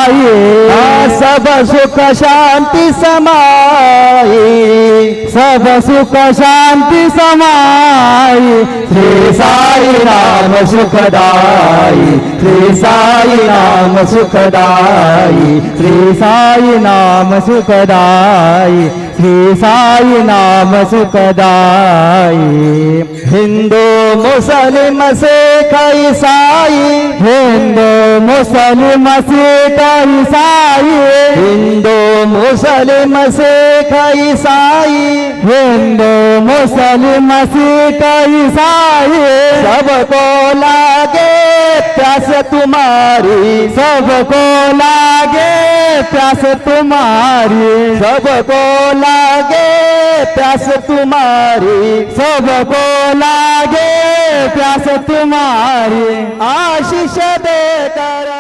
साई सब सुख शांति समाई, सब सुख शांति समाई श्री साई नाम सुखदाई, श्री साई नाम सुखदाई, श्री साई नाम सुखदाई श्री साई नाम सुखदाई हिंदू मुस्लिम सिख ईसाई, हिंदू मुस्लिम सिख ईसाई हिंदू मुस्लिम सिख ईसाई, हिंदू मुस्लिम सिख ईसाई सबको लागे प्यास तुम्हारी, सबको लागे प्यास तुम्हारी सबको लागे प्यास तुम्हारी, सबको लागे प्यास तुम्हारी आशीष देकर